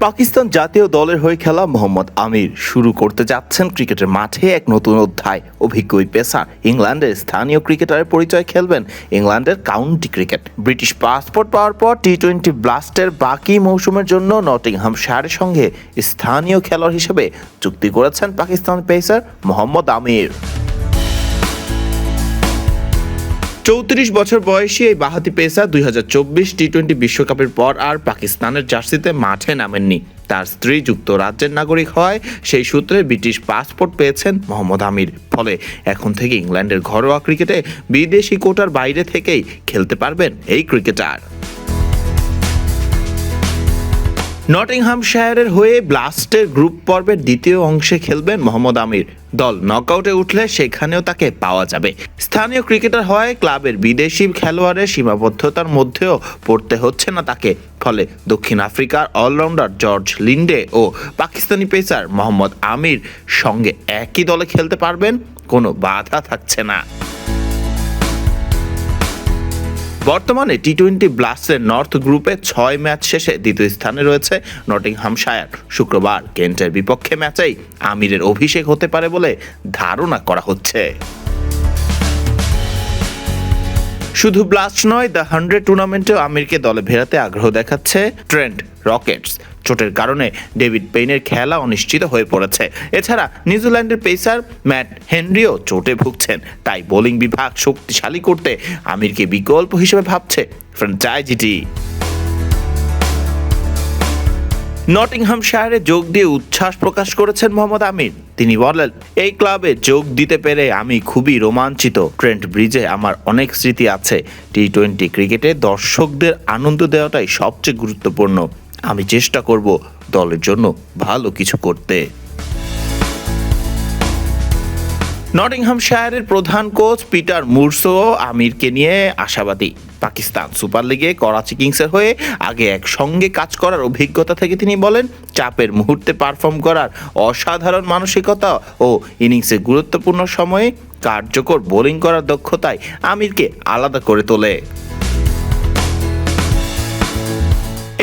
পাকিস্তান জাতীয় দলের হয়ে খেলা মোহাম্মদ আমির শুরু করতে যাচ্ছেন ক্রিকেটের মাঠে এক নতুন অধ্যায়। অভিজ্ঞ ওই পেসার ইংল্যান্ডের স্থানীয় ক্রিকেটারের পরিচয় খেলবেন ইংল্যান্ডের কাউন্টি ক্রিকেট। ব্রিটিশ পাসপোর্ট পাওয়ার পর টি-20 ব্লাস্টের বাকি মৌসুমের জন্য নটিংহ্যামশায়ারের সঙ্গে স্থানীয় খেলোয়াড় হিসেবে চুক্তি করেছেন পাকিস্তান পেসার মোহাম্মদ আমির। 34 বছর বয়সী এই বাঁহাতি পেসার 2024 টি-20 বিশ্বকাপের পর আর পাকিস্তানের জার্সিতে মাঠে নামেননি। তার স্ত্রী যুক্তরাজ্যের নাগরিক হওয়ায় সেই সূত্রে ব্রিটিশ পাসপোর্ট পেয়েছেন মোহাম্মদ আমির। ফলে এখন থেকে ইংল্যান্ডের ঘরোয়া ক্রিকেটে বিদেশি কোটার বাইরে থেকেই খেলতে পারবেন এই ক্রিকেটার। নটিংহ্যামশায়ারের হয়ে ব্লাস্টের গ্রুপ পর্বের দ্বিতীয় অংশে খেলবেন মোহাম্মদ আমির। দল নকআউটে উঠলে সেখানেও তাকে পাওয়া যাবে। স্থানীয় ক্রিকেটার হওয়ায় ক্লাবের বিদেশি খেলোয়াড়ের সীমাবদ্ধতার মধ্যেও পড়তে হচ্ছে না তাকে। ফলে দক্ষিণ আফ্রিকার অলরাউন্ডার জর্জ লিন্ডে ও পাকিস্তানি পেসার মোহাম্মদ আমির সঙ্গে একই দলে খেলতে পারবেন, কোনো বাধা থাকছে না। বর্তমানে টি-20 ব্লাস্টের নর্থ গ্রুপে 6 ম্যাচ শেষে দ্বিতীয় স্থানে রয়েছে নটিংহ্যামশায়ার। শুক্রবার কেন্টের বিপক্ষে ম্যাচেই আমিরের অভিষেক হতে পারে বলে ধারণা করা হচ্ছে। শুধু ব্লাস্ট নয়, দ্য 100 টুর্নামেন্টেও আমিরকে দলে ফেরাতে আগ্রহ দেখাচ্ছে ট্রেন্ট রকেটস। চোটের কারণে ডেভিড পেইনের খেলা অনিশ্চিত হয়ে পড়েছে। এছাড়া নিউজিল্যান্ডের পেসার ম্যাট হেনরিও চোটে ভুগছেন। তাই বোলিং বিভাগ শক্তিশালী করতে আমিরকে বিকল্প হিসেবে ভাবছে ফ্র্যাঞ্চাইজিটি। নটিংহ্যামশায়ারে যোগ দিয়ে উচ্ছ্বাস প্রকাশ করেছেন মোহাম্মদ আমির। তিনি বলেন, এই ক্লাবে যোগ দিতে পেরে আমি খুবই রোমাঞ্চিত। ট্রেন্ট ব্রিজে আমার অনেক স্মৃতি আছে। টি-20 ক্রিকেটে দর্শকদের আনন্দ দেওয়াটাই সবচেয়ে গুরুত্বপূর্ণ। আমি চেষ্টা করব দলের জন্য ভালো কিছু করতে। নটিংহ্যামশায়ারের প্রধান কোচ পিটার মুরসো আমিরকে নিয়ে আশাবাদী। পাকিস্তান সুপার লিগে করাচি কিংসের হয়ে আগে একসঙ্গে কাজ করার অভিজ্ঞতা থেকে তিনি বলেন, চাপের মুহূর্তে পারফর্ম করার অসাধারণ মানসিকতা ও ইনিংসের গুরুত্বপূর্ণ সময়ে কার্যকর বোলিং করার দক্ষতায় আমিরকে আলাদা করে তোলে।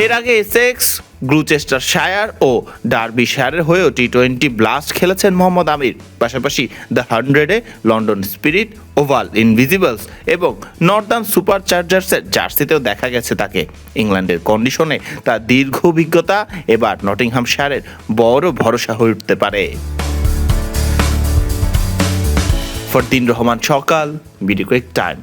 এর আগে এসেক্স, গ্লুচেস্টারশায়ার ও ডার্বিশায়ারের হয়েও টি-20 ব্লাস্ট খেলেছেন মোহাম্মদ আমির। পাশাপাশি দ্য 100-এ লন্ডন স্পিরিট, ওভাল ইনভিজিবলস এবং নর্দার্ন সুপার চার্জার্সের জার্সিতেও দেখা গেছে তাকে। ইংল্যান্ডের কন্ডিশনে তার দীর্ঘ অভিজ্ঞতা এবার নটিংহ্যামশায়ারের বড় ভরসা হয়ে উঠতে পারে। ফরদিন রহমান সকাল, বিডি কুইক টাইম।